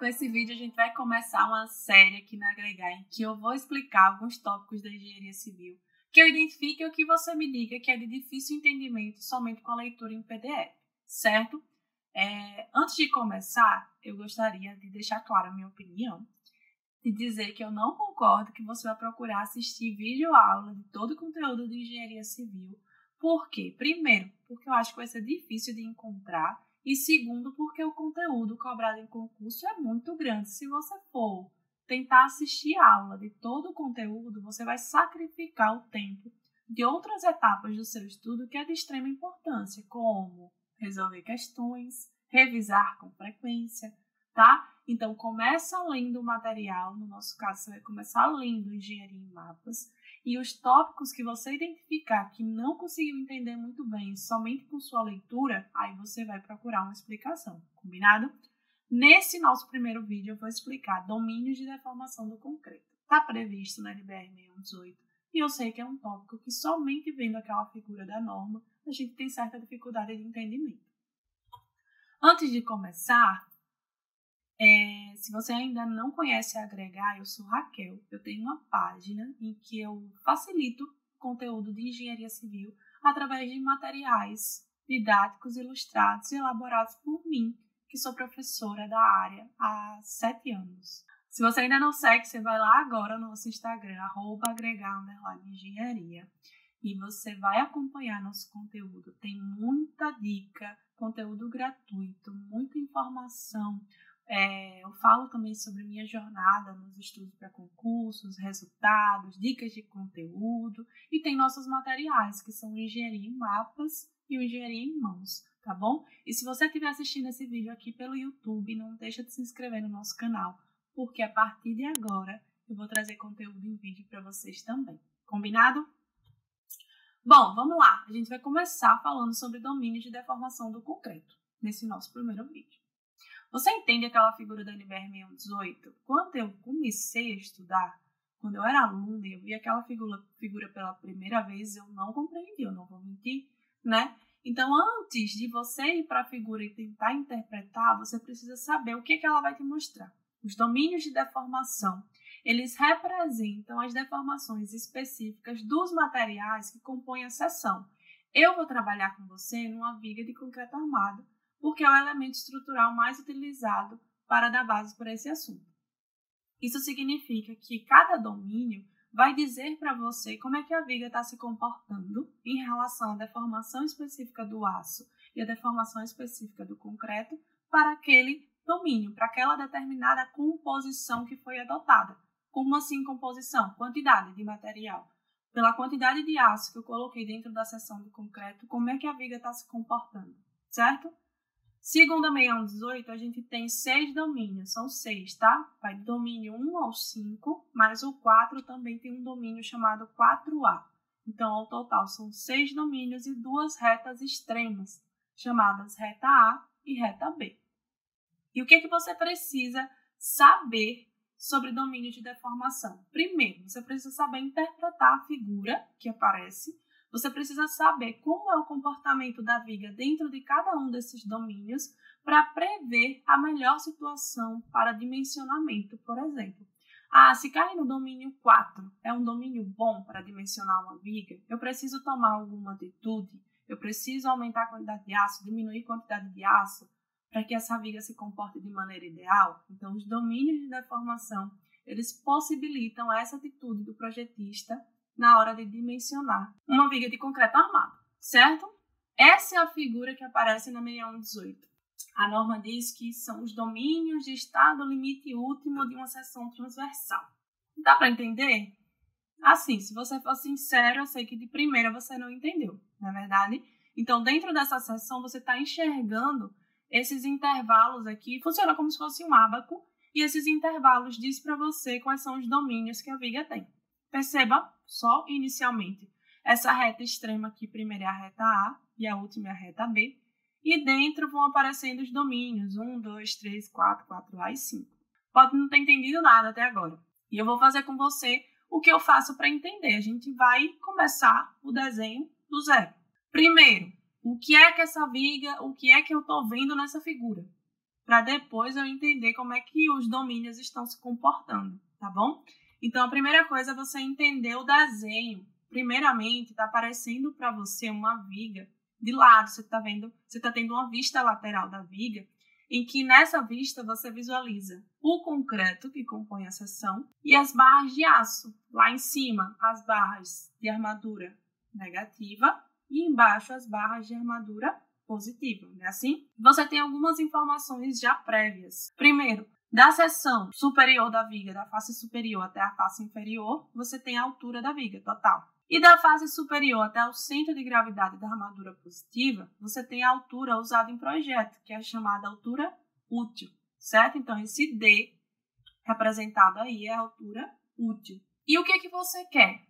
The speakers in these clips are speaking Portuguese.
esse vídeo a gente vai começar uma série aqui na Agregar em que eu vou explicar alguns tópicos da engenharia civil que eu identifique ou que você me diga que é de difícil entendimento somente com a leitura em PDF, certo? Antes de começar, eu gostaria de deixar clara a minha opinião, de dizer que eu não concordo que você vai procurar assistir vídeo-aula de todo o conteúdo de engenharia civil. Por quê? Primeiro, porque eu acho que vai ser difícil de encontrar. E segundo, porque o conteúdo cobrado em concurso é muito grande. Se você for tentar assistir a aula de todo o conteúdo, você vai sacrificar o tempo de outras etapas do seu estudo que é de extrema importância, como resolver questões, revisar com frequência, tá? Então, começa lendo o material, no nosso caso, você vai começar lendo Engenharia em Mapas, e os tópicos que você identificar que não conseguiu entender muito bem somente com sua leitura, aí você vai procurar uma explicação, combinado? Nesse nosso primeiro vídeo, eu vou explicar domínios de deformação do concreto. Está previsto na NBR 6118, e eu sei que é um tópico que somente vendo aquela figura da norma, a gente tem certa dificuldade de entendimento. Antes de começar, se você ainda não conhece a Agregar, eu sou Raquel. Eu tenho uma página em que eu facilito conteúdo de engenharia civil através de materiais didáticos ilustrados e elaborados por mim, que sou professora da área há 7 anos. Se você ainda não segue, você vai lá agora no nosso Instagram, @agregar_engenharia, e você vai acompanhar nosso conteúdo. Tem muita dica, conteúdo gratuito, muita informação. Eu falo também sobre minha jornada nos estudos para concursos, resultados, dicas de conteúdo, e tem nossos materiais, que são o Engenharia em Mapas e o Engenharia em Mãos, tá bom? E se você estiver assistindo esse vídeo aqui pelo YouTube, não deixa de se inscrever no nosso canal, porque a partir de agora eu vou trazer conteúdo em vídeo para vocês também. Combinado? Bom, vamos lá. A gente vai começar falando sobre domínios de deformação do concreto, nesse nosso primeiro vídeo. Você entende aquela figura da NBR 6118? Quando eu comecei a estudar, quando eu era aluna e eu vi aquela figura pela primeira vez, eu não compreendi, eu não vou mentir, né? Então, antes de você ir para a figura e tentar interpretar, você precisa saber o que ela vai te mostrar. Os domínios de deformação, eles representam as deformações específicas dos materiais que compõem a seção. Eu vou trabalhar com você numa viga de concreto armado, porque é o elemento estrutural mais utilizado para dar base para esse assunto. Isso significa que cada domínio vai dizer para você como é que a viga está se comportando em relação à deformação específica do aço e à deformação específica do concreto para aquele domínio, para aquela determinada composição que foi adotada. Como assim composição? Quantidade de material. Pela quantidade de aço que eu coloquei dentro da seção do concreto, como é que a viga está se comportando, certo? Segundo a 6118, a gente tem 6 domínios, são 6, tá? Vai do domínio 1 ao 5, mas o 4 também tem um domínio chamado 4A. Então, ao total, são 6 domínios e 2 retas extremas, chamadas reta A e reta B. E o que você precisa saber sobre domínio de deformação? Primeiro, você precisa saber interpretar a figura que aparece. Você precisa saber como é o comportamento da viga dentro de cada um desses domínios para prever a melhor situação para dimensionamento, por exemplo. Se cair no domínio 4 é um domínio bom para dimensionar uma viga, eu preciso tomar alguma atitude, eu preciso aumentar a quantidade de aço, diminuir a quantidade de aço para que essa viga se comporte de maneira ideal. Então, os domínios de deformação, eles possibilitam essa atitude do projetista na hora de dimensionar uma viga de concreto armado, certo? Essa é a figura que aparece na 6118. A norma diz que são os domínios de estado limite último de uma seção transversal. Dá para entender? Assim, se você for sincero, eu sei que de primeira você não entendeu, não é verdade? Então, dentro dessa seção, você está enxergando esses intervalos aqui, funciona como se fosse um ábaco, e esses intervalos diz para você quais são os domínios que a viga tem. Perceba, só inicialmente, essa reta extrema aqui, primeiro é a reta A e a última é a reta B. E dentro vão aparecendo os domínios, 1, 2, 3, 4, 4A e 5. Pode não ter entendido nada até agora. E eu vou fazer com você o que eu faço para entender. A gente vai começar o desenho do zero. Primeiro, o que é que essa viga, o que é que eu estou vendo nessa figura? para depois eu entender como é que os domínios estão se comportando, tá bom? Então, a primeira coisa é você entender o desenho. Primeiramente, está aparecendo para você uma viga de lado. Você está vendo, você está tendo uma vista lateral da viga, em que nessa vista você visualiza o concreto que compõe a seção e as barras de aço. Lá em cima, as barras de armadura negativa e embaixo as barras de armadura positiva, não é assim? Você tem algumas informações já prévias. Primeiro, da seção superior da viga, da face superior até a face inferior, você tem a altura da viga total. E da face superior até o centro de gravidade da armadura positiva, você tem a altura usada em projeto, que é a chamada altura útil, certo? Então, esse D representado aí é a altura útil. E o que você quer?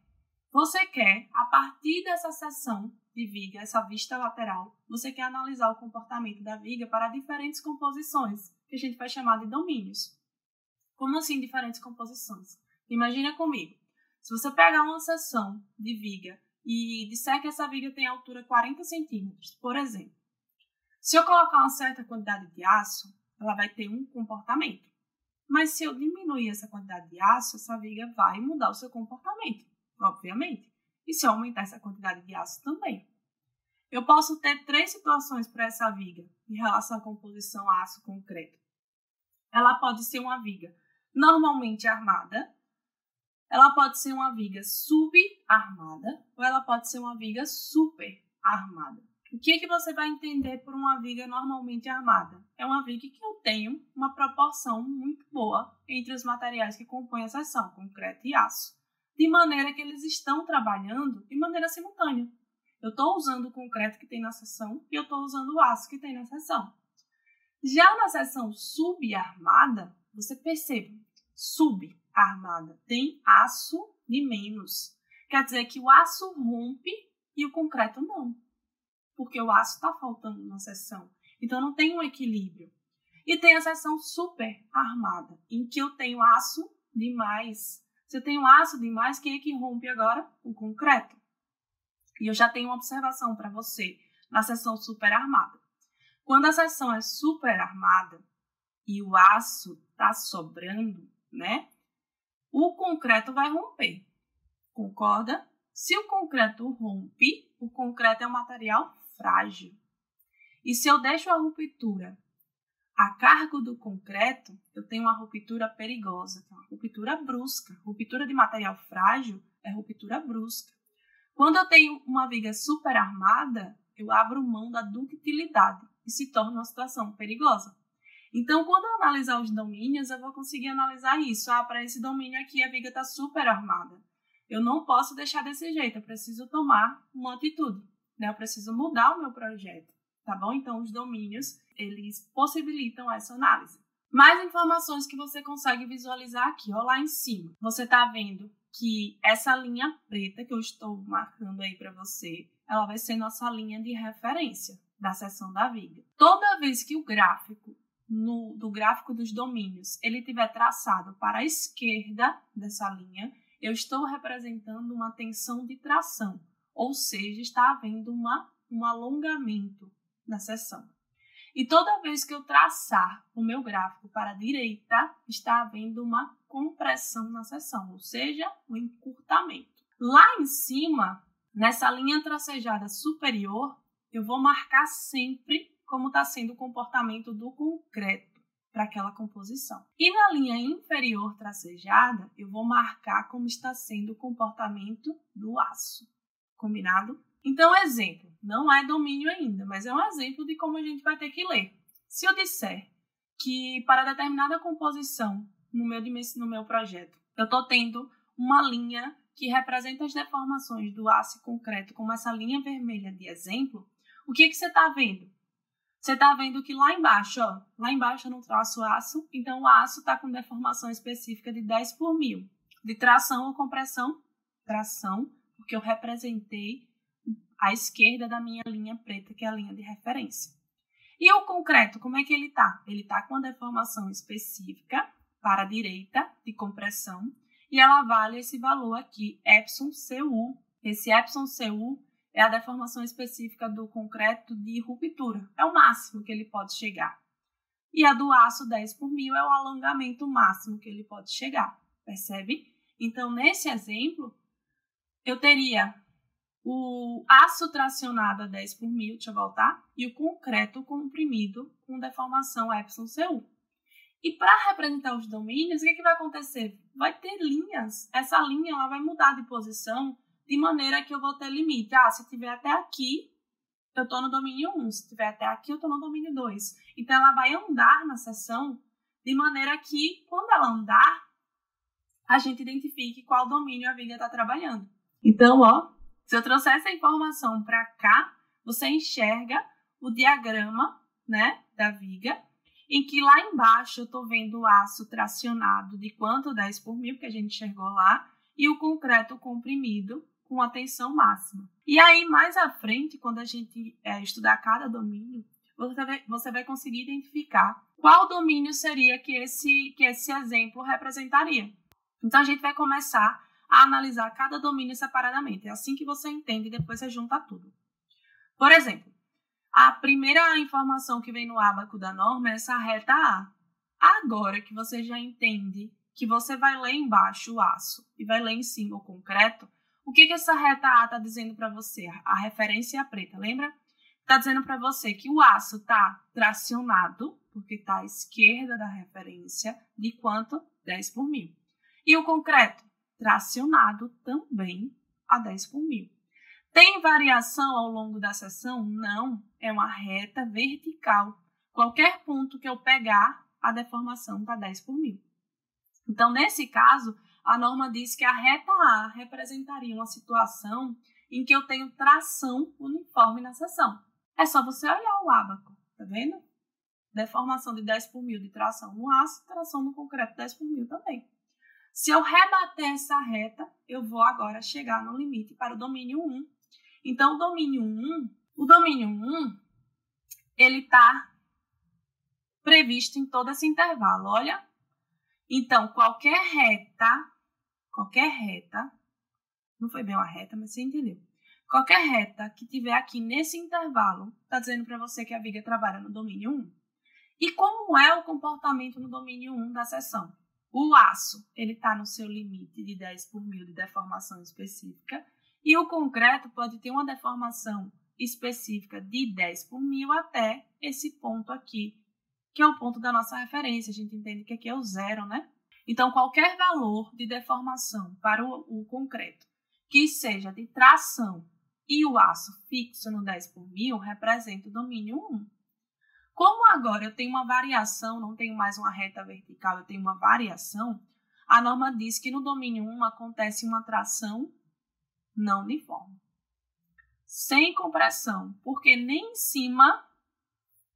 Você quer, a partir dessa seção de viga, essa vista lateral, você quer analisar o comportamento da viga para diferentes composições, que a gente vai chamar de domínios. Como assim diferentes composições? Imagina comigo, se você pegar uma seção de viga e disser que essa viga tem altura 40 centímetros, por exemplo, se eu colocar uma certa quantidade de aço, ela vai ter um comportamento. Mas se eu diminuir essa quantidade de aço, essa viga vai mudar o seu comportamento, obviamente. E se eu aumentar essa quantidade de aço também. Eu posso ter 3 situações para essa viga em relação à composição aço-concreto. Ela pode ser uma viga normalmente armada, ela pode ser uma viga subarmada ou ela pode ser uma viga superarmada. O que você vai entender por uma viga normalmente armada? É uma viga que eu tenho uma proporção muito boa entre os materiais que compõem a seção, concreto e aço, de maneira que eles estão trabalhando de maneira simultânea. Eu estou usando o concreto que tem na seção e eu estou usando o aço que tem na seção. Já na seção subarmada, você percebe, subarmada tem aço de menos. Quer dizer que o aço rompe e o concreto não, porque o aço está faltando na seção. Então, não tem um equilíbrio. E tem a seção superarmada, em que eu tenho aço demais. Se eu tenho aço demais, quem é que rompe agora? O concreto. E eu já tenho uma observação para você na seção superarmada. Quando a seção é superarmada e o aço está sobrando, né? O concreto vai romper. Concorda? Se o concreto rompe, o concreto é um material frágil. E se eu deixo a ruptura a cargo do concreto, eu tenho uma ruptura perigosa, uma ruptura brusca. Ruptura de material frágil é ruptura brusca. Quando eu tenho uma viga superarmada, eu abro mão da ductilidade e se torna uma situação perigosa. Então, quando eu analisar os domínios, eu vou conseguir analisar isso. Para esse domínio aqui, a viga está superarmada. Eu não posso deixar desse jeito, eu preciso tomar uma atitude, né? Eu preciso mudar o meu projeto, tá bom? Então, os domínios, eles possibilitam essa análise. Mais informações que você consegue visualizar aqui, ó, lá em cima. Você está vendo que essa linha preta que eu estou marcando aí para você, ela vai ser nossa linha de referência da seção da viga. Toda vez que o gráfico, do gráfico dos domínios, ele estiver traçado para a esquerda dessa linha, eu estou representando uma tensão de tração, ou seja, está havendo um alongamento na seção. E toda vez que eu traçar o meu gráfico para a direita, está havendo uma compressão na seção, ou seja, um encurtamento. Lá em cima, nessa linha tracejada superior, eu vou marcar sempre como está sendo o comportamento do concreto para aquela composição. E na linha inferior tracejada, eu vou marcar como está sendo o comportamento do aço. Combinado? Então, exemplo, não é domínio ainda, mas é um exemplo de como a gente vai ter que ler. Se eu disser que para determinada composição no meu projeto, eu estou tendo uma linha que representa as deformações do aço e concreto, como essa linha vermelha de exemplo, o que você está vendo? Você está vendo que lá embaixo eu não traço aço, então o aço está com deformação específica de 10 por 1000. De tração ou compressão? Tração, porque eu representei à esquerda da minha linha preta, que é a linha de referência. E o concreto, como é que ele está? Ele está com uma deformação específica para a direita de compressão e ela vale esse valor aqui, εcu. Esse εcu é a deformação específica do concreto de ruptura. É o máximo que ele pode chegar. e a do aço 10 por mil é o alongamento máximo que ele pode chegar, percebe? Então, nesse exemplo, eu teria o aço tracionado a 10 por mil, deixa eu voltar, e o concreto comprimido com deformação εcu. E para representar os domínios, o que vai acontecer? Vai ter linhas. Essa linha ela vai mudar de posição de maneira que eu vou ter limite. Se estiver até aqui, eu estou no domínio 1. Se estiver até aqui, eu estou no domínio 2. Então, ela vai andar na seção de maneira que, quando ela andar, a gente identifique qual domínio a viga está trabalhando. Então, se eu trouxer essa informação para cá, você enxerga o diagrama, né, da viga, em que lá embaixo eu estou vendo o aço tracionado de quanto? 10 por mil, que a gente enxergou lá, e o concreto comprimido com a tensão máxima. E aí, mais à frente, quando a gente estudar cada domínio, você vai conseguir identificar qual domínio seria que esse exemplo representaria. Então, a gente vai começar a analisar cada domínio separadamente. É assim que você entende e depois você junta tudo. Por exemplo, a primeira informação que vem no ábaco da norma é essa reta A. Agora que você já entende que você vai ler embaixo o aço e vai ler em cima o concreto, o que essa reta A está dizendo para você? A referência é a preta, lembra? Está dizendo para você que o aço está tracionado, porque está à esquerda da referência, de quanto? 10 por mil. E o concreto? Tracionado também a 10 por mil. Tem variação ao longo da seção? Não, é uma reta vertical. Qualquer ponto que eu pegar, a deformação está 10 por mil. Então, nesse caso, a norma diz que a reta A representaria uma situação em que eu tenho tração uniforme na seção. É só você olhar o ábaco, tá vendo? Deformação de 10 por mil de tração no aço, tração no concreto 10 por mil também. Se eu rebater essa reta, eu vou agora chegar no limite para o domínio 1. Então, o domínio 1, ele está previsto em todo esse intervalo, olha. Então, qualquer reta, não foi bem uma reta, mas você entendeu. Qualquer reta que tiver aqui nesse intervalo, está dizendo para você que a viga trabalha no domínio 1. E como é o comportamento no domínio 1 da seção? O aço, ele está no seu limite de 10 por mil de deformação específica, e o concreto pode ter uma deformação específica de 10 por mil até esse ponto aqui, que é o ponto da nossa referência. A gente entende que aqui é o zero, né? Então, qualquer valor de deformação para o concreto que seja de tração e o aço fixo no 10 por mil representa o domínio 1. Como agora eu tenho uma variação, não tenho mais uma reta vertical, eu tenho uma variação, a norma diz que no domínio 1 acontece uma tração não uniforme. Sem compressão, porque nem em cima,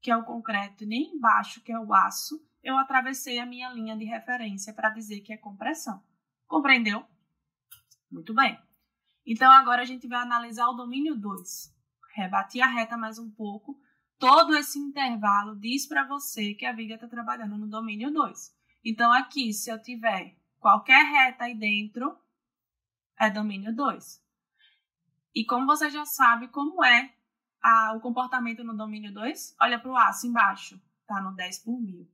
que é o concreto, nem embaixo, que é o aço, eu atravessei a minha linha de referência para dizer que é compressão. Compreendeu? Muito bem. Então, agora a gente vai analisar o domínio 2. Rebati a reta mais um pouco. Todo esse intervalo diz para você que a viga está trabalhando no domínio 2. Então, aqui, se eu tiver qualquer reta aí dentro, é domínio 2. E como você já sabe como é o comportamento no domínio 2, olha para o aço embaixo, está no 10 por mil.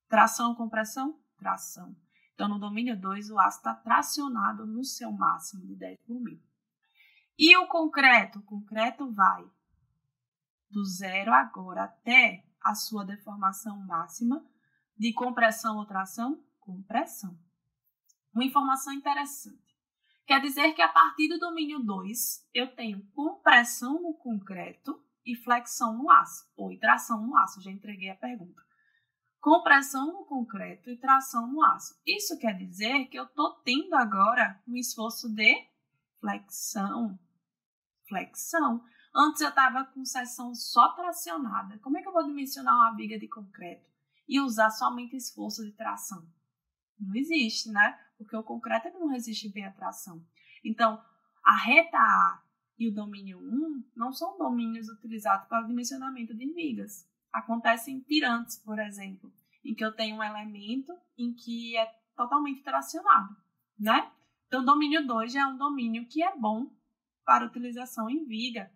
Tração, compressão? Tração. Então, no domínio 2, o aço está tracionado no seu máximo de 10 por mil. E o concreto? O concreto vai do zero agora até a sua deformação máxima de compressão ou tração? Compressão. Uma informação interessante. Quer dizer que a partir do domínio 2, eu tenho compressão no concreto e flexão no aço, ou tração no aço, já entreguei a pergunta. Compressão no concreto e tração no aço. Isso quer dizer que eu estou tendo agora um esforço de flexão. Antes eu estava com seção só tracionada. Como é que eu vou dimensionar uma viga de concreto e usar somente esforço de tração? Não existe, né? Porque o concreto não resiste bem à tração. Então, a reta A e o domínio 1 não são domínios utilizados para o dimensionamento de vigas. Acontecem em tirantes, por exemplo, em que eu tenho um elemento em que é totalmente tracionado, né? Então, o domínio 2 já é um domínio que é bom para utilização em viga.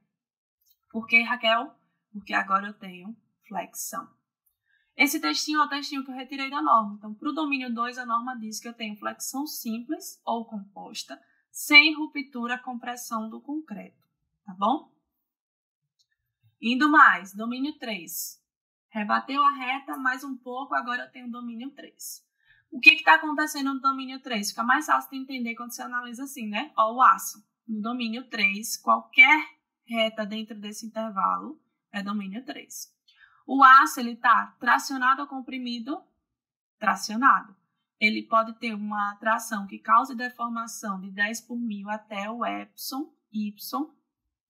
Por que, Raquel? Porque agora eu tenho flexão. Esse textinho é o textinho que eu retirei da norma. Então, para o domínio 2, a norma diz que eu tenho flexão simples ou composta, sem ruptura com pressão do concreto, tá bom? Indo mais, domínio 3. Rebateu a reta mais um pouco, agora eu tenho domínio 3. O que está acontecendo no domínio 3? Fica mais fácil de entender quando você analisa assim, né? Ó, o aço. No domínio 3, qualquer reta dentro desse intervalo é domínio 3. O aço, ele está tracionado ou comprimido? Tracionado. Ele pode ter uma tração que cause deformação de 10 por mil até o epsilon, y,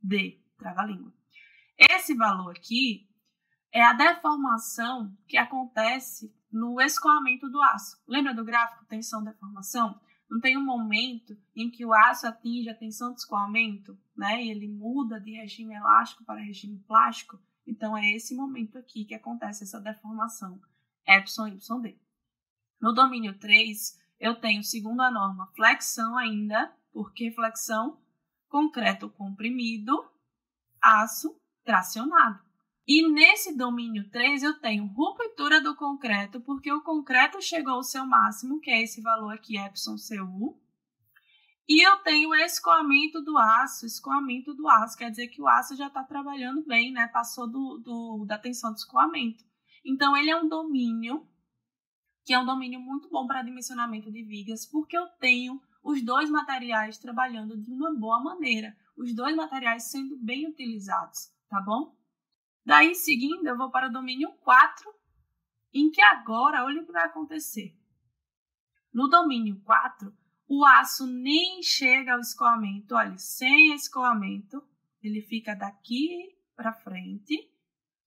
d, trava-língua. Esse valor aqui é a deformação que acontece no escoamento do aço. Lembra do gráfico tensão-deformação? Não tem um momento em que o aço atinge a tensão de escoamento, né? E ele muda de regime elástico para regime plástico. Então, é esse momento aqui que acontece essa deformação, epsilon, y, d. No domínio 3, eu tenho, segundo a norma, flexão ainda, porque flexão, concreto comprimido, aço tracionado. E nesse domínio 3, eu tenho ruptura do concreto, porque o concreto chegou ao seu máximo, que é esse valor aqui, epsilon Cu. E eu tenho escoamento do aço. Escoamento do aço quer dizer que o aço já está trabalhando bem, né? Passou da tensão de escoamento. Então, ele é um domínio que é um domínio muito bom para dimensionamento de vigas, porque eu tenho os dois materiais trabalhando de uma boa maneira. Os dois materiais sendo bem utilizados, tá bom? Daí, seguindo, eu vou para o domínio 4, em que agora, olha o que vai acontecer. No domínio 4, o aço nem chega ao escoamento. Olha, sem escoamento, ele fica daqui para frente,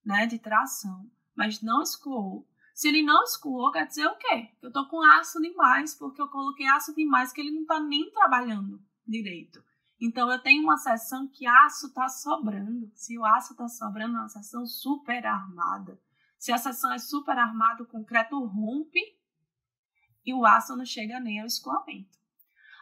né, de tração, mas não escoou. Se ele não escoou, quer dizer o quê? Eu estou com aço demais, porque eu coloquei aço demais que ele não está nem trabalhando direito. Então, eu tenho uma seção que aço está sobrando. Se o aço está sobrando, é uma seção super armada. Se a seção é super armada, o concreto rompe e o aço não chega nem ao escoamento.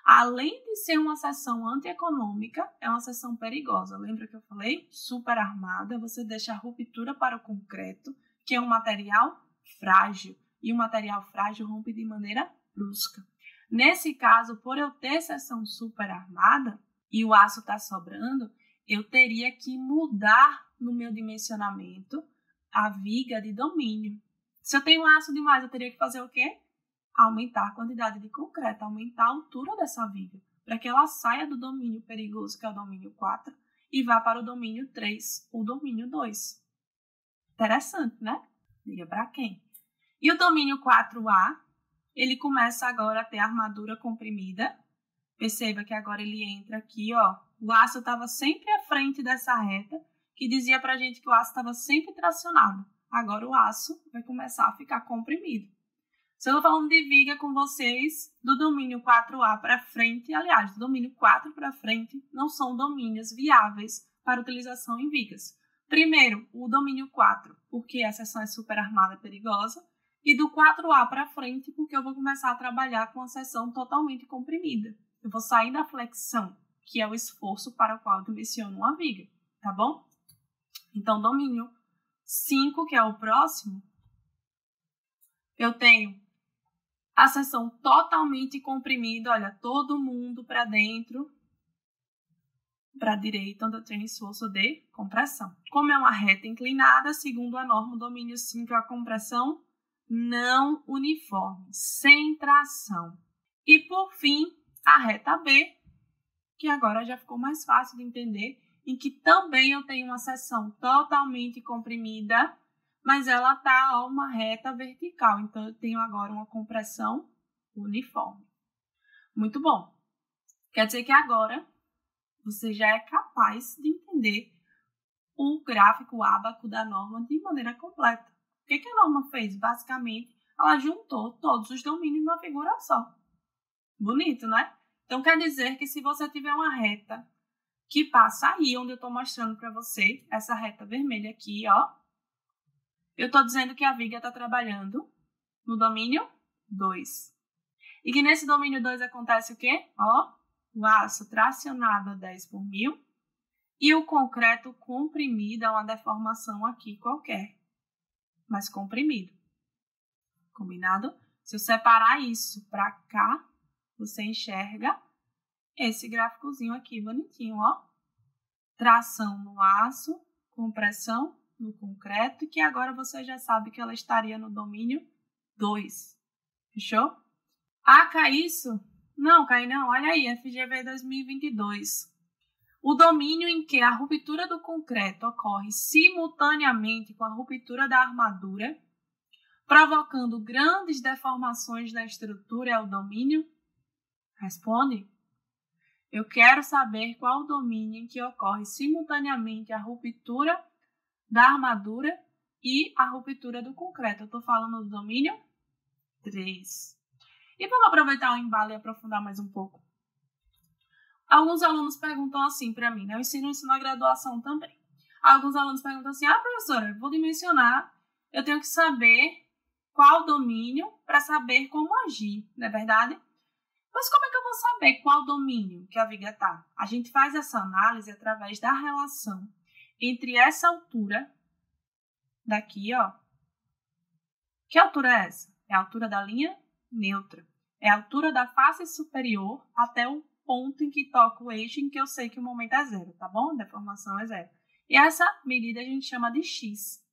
Além de ser uma seção antieconômica, é uma seção perigosa. Lembra que eu falei? Super armada, você deixa a ruptura para o concreto, que é um material frágil. E o material frágil rompe de maneira brusca. Nesse caso, por eu ter seção super armada e o aço está sobrando, eu teria que mudar no meu dimensionamento a viga de domínio. Se eu tenho aço demais, eu teria que fazer o quê? Aumentar a quantidade de concreto, aumentar a altura dessa viga, para que ela saia do domínio perigoso, que é o domínio 4, e vá para o domínio 3, o domínio 2. Interessante, né? Liga para quem? E o domínio 4A, ele começa agora a ter armadura comprimida. Perceba que agora ele entra aqui, ó. O aço estava sempre à frente dessa reta, que dizia para a gente que o aço estava sempre tracionado. Agora o aço vai começar a ficar comprimido. Se eu estou falando de viga com vocês, do domínio 4A para frente, aliás, do domínio 4 para frente, não são domínios viáveis para utilização em vigas. Primeiro, o domínio 4, porque a seção é super armada e perigosa, e do 4A para frente, porque eu vou começar a trabalhar com a seção totalmente comprimida. Eu vou sair da flexão, que é o esforço para o qual eu dimensiono uma viga, tá bom? Então, domínio 5, que é o próximo, eu tenho a seção totalmente comprimida, olha, todo mundo para dentro, para a direita, onde eu tenho esforço de compressão. Como é uma reta inclinada, segundo a norma, o domínio 5 é a compressão não uniforme, sem tração. E, por fim, a reta B, que agora já ficou mais fácil de entender, em que também eu tenho uma seção totalmente comprimida, mas ela está a uma reta vertical. Então, eu tenho agora uma compressão uniforme. Muito bom. Quer dizer que agora você já é capaz de entender o gráfico ábaco da norma de maneira completa. O que a norma fez? Basicamente, ela juntou todos os domínios numa figura só. Bonito, né? Então, quer dizer que se você tiver uma reta que passa aí, onde eu estou mostrando para você, essa reta vermelha aqui, ó, eu estou dizendo que a viga está trabalhando no domínio 2. E que nesse domínio 2 acontece o quê? Ó, o aço tracionado a 10 por mil e o concreto comprimido a uma deformação aqui qualquer, mas comprimido. Combinado? Se eu separar isso para cá, você enxerga esse gráficozinho aqui bonitinho, ó. Tração no aço, compressão no concreto, e que agora você já sabe que ela estaria no domínio 2. Fechou? Ah, cai isso? Não, cai não. Olha aí, FGV 2022. O domínio em que a ruptura do concreto ocorre simultaneamente com a ruptura da armadura, provocando grandes deformações na estrutura, é o domínio? Responde. Eu quero saber qual o domínio em que ocorre simultaneamente a ruptura da armadura e a ruptura do concreto. Eu estou falando do domínio 3. E vamos aproveitar o embalo e aprofundar mais um pouco. Alguns alunos perguntam assim para mim, né? Eu ensino isso na graduação também. Alguns alunos perguntam assim, professora, eu vou dimensionar, eu tenho que saber qual o domínio para saber como agir, não é verdade? Mas como é que eu vou saber qual domínio que a viga está? A gente faz essa análise através da relação entre essa altura daqui, ó. Que altura é essa? É a altura da linha neutra. É a altura da face superior até o ponto em que toca o eixo em que eu sei que o momento é zero, tá bom? A deformação é zero. E essa medida a gente chama de x.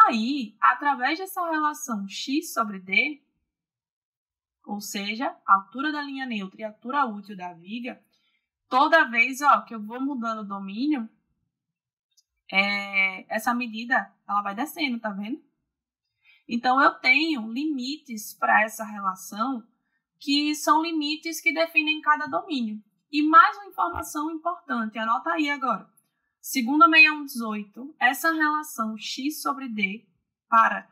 Aí, através dessa relação x sobre d, ou seja, a altura da linha neutra e a altura útil da viga, toda vez que eu vou mudando o domínio, essa medida ela vai descendo, tá vendo? Então, eu tenho limites para essa relação, que são limites que definem cada domínio. E mais uma informação importante, anota aí agora. Segundo a 6118, essa relação x sobre d para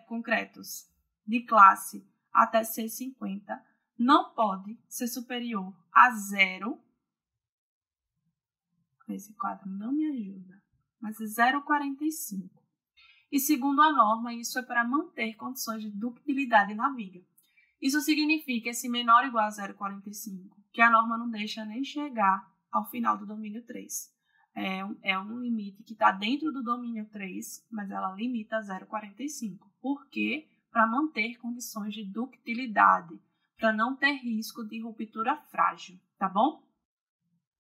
concretos de classe até C50 não pode ser superior a 0. Esse quadro não me ajuda, mas 0,45. E segundo a norma, isso é para manter condições de ductilidade na viga. Isso significa esse menor ou igual a 0,45, que a norma não deixa nem chegar ao final do domínio 3. É um limite que está dentro do domínio 3, mas ela limita a 0,45. Por quê? Para manter condições de ductilidade, para não ter risco de ruptura frágil, tá bom?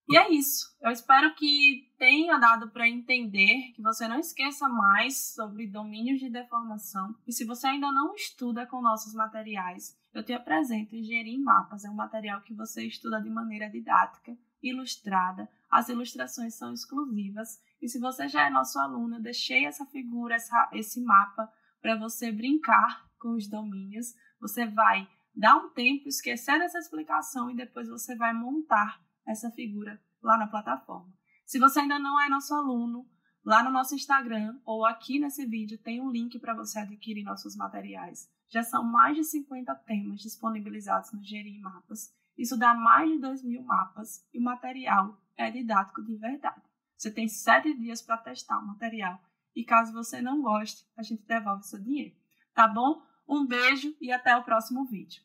E é isso. Eu espero que tenha dado para entender, que você não esqueça mais sobre domínios de deformação. E se você ainda não estuda com nossos materiais, eu te apresento Engenharia em Mapas. É um material que você estuda de maneira didática, ilustrada. As ilustrações são exclusivas. E se você já é nosso aluno, eu deixei essa figura, esse mapa, para você brincar com os domínios. Você vai dar um tempo, esquecer dessa explicação e depois você vai montar essa figura lá na plataforma. Se você ainda não é nosso aluno, lá no nosso Instagram ou aqui nesse vídeo tem um link para você adquirir nossos materiais. Já são mais de 50 temas disponibilizados no Engenharia em Mapas. Isso dá mais de 2.000 mapas e o material é didático de verdade. Você tem 7 dias para testar o material e caso você não goste, a gente devolve seu dinheiro. Tá bom? Um beijo e até o próximo vídeo.